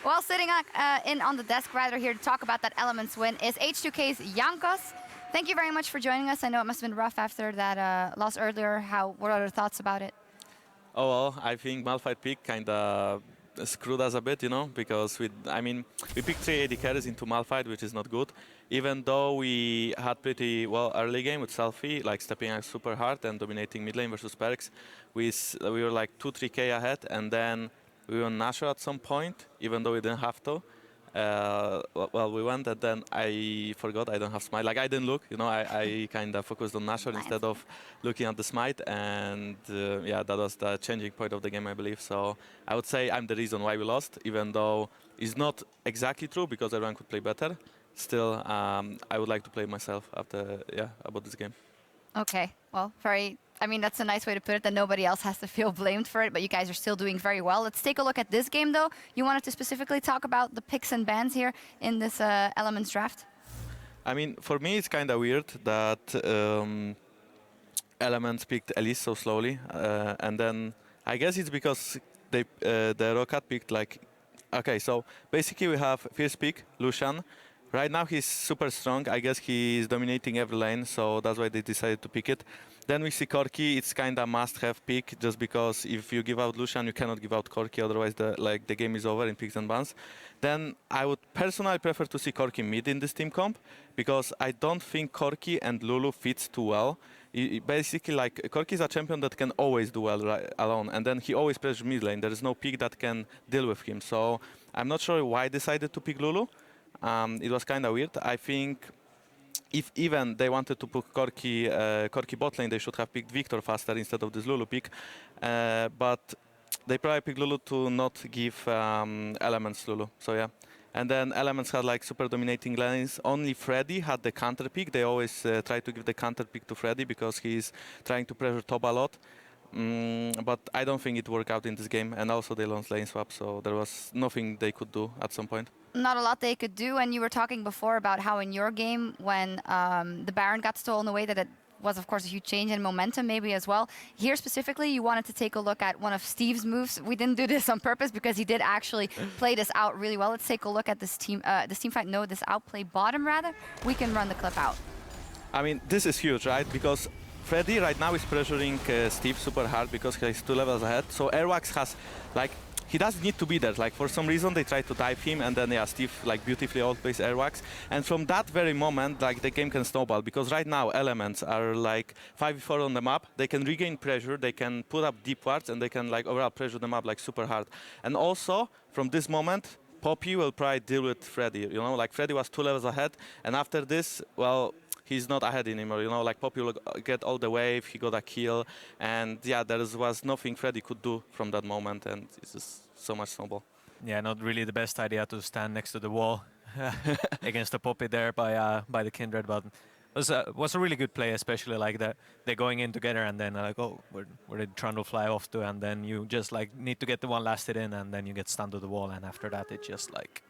Well, sitting in on the desk rather here to talk about that Elements win is H2K's Jankos. Thank you very much for joining us. I know it must have been rough after that loss earlier. What are your thoughts about it? Oh, well, I think Malphite pick kind of screwed us a bit, you know, because we picked 3 AD carries into Malphite, which is not good. Even though we had pretty well early game with Selfie, like stepping out super hard and dominating mid lane versus Perks, we were like 2-3k ahead, and then we went Nashor at some point, even though we didn't have to. Well, we went, and then I forgot I don't have smite. Like, I didn't look, you know, I kind of focused on Nashor instead of looking at the smite, and yeah, that was the changing point of the game, I believe. So I would say I'm the reason why we lost, even though it's not exactly true because everyone could play better. Still, I would like to play myself after, yeah, about this game. Okay, well, I mean, that's a nice way to put it, that nobody else has to feel blamed for it, but you guys are still doing very well. Let's take a look at this game, though. You wanted to specifically talk about the picks and bans here in this Elements draft? I mean, for me, it's kind of weird that Elements picked Elise so slowly, and then I guess it's because the Roccat picked, like, okay, so basically we have first pick, Lucian. Right now he's super strong. I guess he's dominating every lane, so that's why they decided to pick it. Then we see Corki. It's kind of must-have pick, just because if you give out Lucian, you cannot give out Corki, otherwise the game is over in picks and bans. Then I would personally prefer to see Corki mid in this team comp, because I don't think Corki and Lulu fits too well. Basically, like, Corki is a champion that can always do well alone, and then he always pressures mid lane. There is no pick that can deal with him. So I'm not sure why I decided to pick Lulu. It was kind of weird. I think if even they wanted to put Corki bot lane, they should have picked Viktor faster instead of this Lulu pick. But they probably picked Lulu to not give Elements Lulu. So yeah. And then Elements had like super dominating lanes. Only Fredy had the counter pick. They always try to give the counter pick to Fredy because he's trying to pressure top a lot. But I don't think it worked out in this game. And also they lost lane swap, so there was nothing they could do at some point. Not a lot they could do, and you were talking before about how in your game, when the Baron got stolen away, that it was, of course, a huge change in momentum maybe as well. Here specifically, you wanted to take a look at one of Steve's moves. We didn't do this on purpose because he did actually play this out really well. Let's take a look at this team fight. No, this outplay bottom, rather. We can run the clip out. I mean, this is huge, right? Because Fredy right now is pressuring Steve super hard because he's 2 levels ahead. So Airwaks has, like, he doesn't need to be there. Like, for some reason, they try to dive him, and then, yeah, Steve, like, beautifully outplays Airwaks. And from that very moment, like, the game can snowball, because right now, Elements are, like, 5v4 on the map. They can regain pressure, they can put up deep wards, and they can, like, overall pressure the map, like, super hard. And also, from this moment, Poppy will probably deal with Fredy, you know? Like, Fredy was 2 levels ahead, and after this, well, he's not ahead anymore, you know, like Poppy will get all the wave, he got a kill, and yeah, there was nothing Fredy could do from that moment, and it's just so much snowball. Yeah, not really the best idea to stand next to the wall against the Poppy there by the Kindred, but it was a really good play, especially like they're going in together, and then like, oh, where did Trundler fly off to? And then you just like need to get the one lasted in, and then you get stunned to the wall, and after that it's just like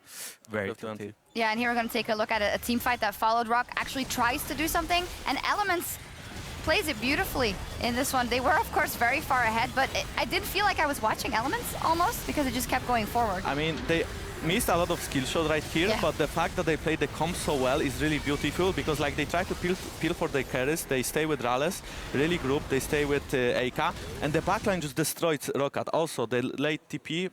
very tilty. Yeah, and here we're going to take a look at a team fight that followed. ROC actually tries to do something, and Elements plays it beautifully in this one. They were, of course, very far ahead, but I did feel like I was watching Elements almost, because it just kept going forward. I mean, they missed a lot of skill shots right here, yeah. But the fact that they played the comp so well is really beautiful, because like they try to peel for their carries, they stay with MRRallez, really group, they stay with EIKA, and the backline just destroyed Roccat. Also, the late TP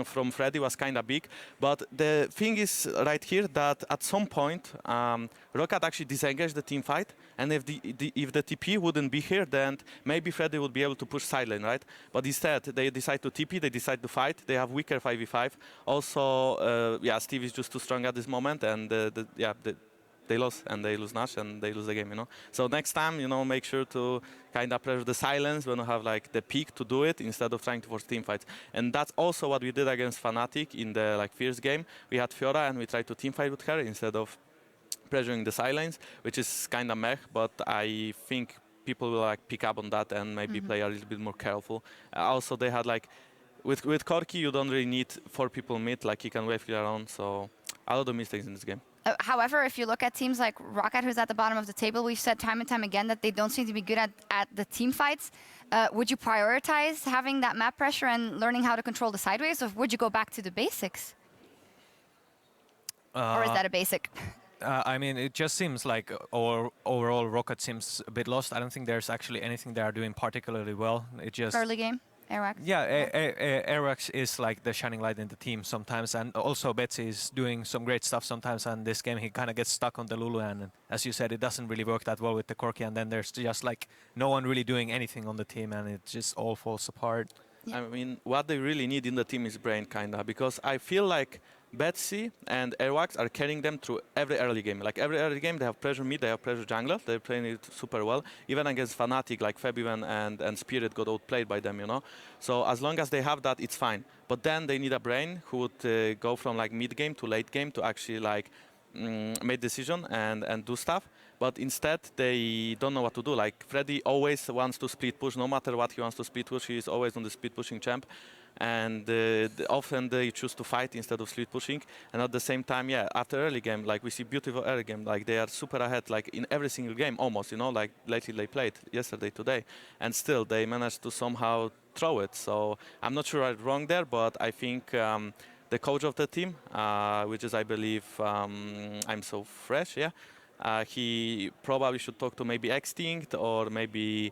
from Fredy was kind of big, but the thing is right here that at some point Roccat actually disengaged the team fight, and if the TP wouldn't be here, then maybe Fredy would be able to push side lane, right? But instead, they decide to TP, they decide to fight, they have weaker 5v5. Also, yeah, Steve is just too strong at this moment, and they lost, and they lose Nash, and they lose the game, you know. So next time, you know, make sure to kind of pressure the silence when you have like the peak to do it, instead of trying to force team fights. And that's also what we did against Fnatic in the like first game. We had Fiora, and we tried to team fight with her instead of pressuring the silence, which is kind of meh, but I think people will like pick up on that and maybe play a little bit more careful. Also, they had like, with Corki, you don't really need 4 people mid, like you can wave clear around, so a lot of mistakes in this game. However, if you look at teams like Roccat, who's at the bottom of the table, we've said time and time again that they don't seem to be good at the team fights. Would you prioritize having that map pressure and learning how to control the sideways, or would you go back to the basics? Or is that a basic? I mean, it just seems like overall Roccat seems a bit lost. I don't think there's actually anything they are doing particularly well. It just Early game, Airwaks? yeah, Airwaks is like the shining light in the team sometimes, and also Betsy is doing some great stuff sometimes. And this game he kind of gets stuck on the Lulu, and as you said, it doesn't really work that well with the Corki. And then there's just like no one really doing anything on the team, and it just all falls apart. Yeah. I mean, what they really need in the team is brain, kinda, because I feel like Betsy and Airwaks are carrying them through every early game. Like every early game, they have pressure mid, they have pressure jungler. They're playing it super well. Even against Fnatic, like Fabian and Spirit got outplayed by them, you know. So as long as they have that, it's fine. But then they need a brain who would go from like mid game to late game to actually like make decision and do stuff. But instead, they don't know what to do. Like Fredy always wants to split push, no matter what he wants to split push. He is always on the split pushing champ. And often they choose to fight instead of split pushing. And at the same time, yeah, after early game, like we see beautiful early game, like they are super ahead, like in every single game almost, you know, like lately they played yesterday, today, and still they managed to somehow throw it. So I'm not sure I'm wrong there, but I think the coach of the team, which is I believe I'm so fresh, yeah, he probably should talk to maybe Extinkt or maybe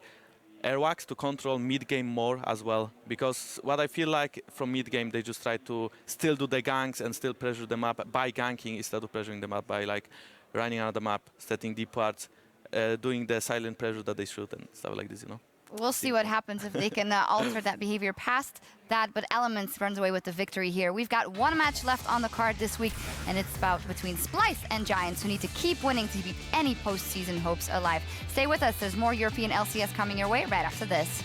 Airwaks to control mid-game more as well, because what I feel like from mid-game they just try to still do the ganks and still pressure them up by ganking instead of pressuring them up by like running out of the map, setting deep parts, doing the silent pressure that they should and stuff like this, you know. We'll see what happens if they can alter that behavior past that, but Elements runs away with the victory here. We've got one match left on the card this week, and it's about between Splyce and Giants, who need to keep winning to keep any postseason hopes alive. Stay with us. There's more European LCS coming your way right after this.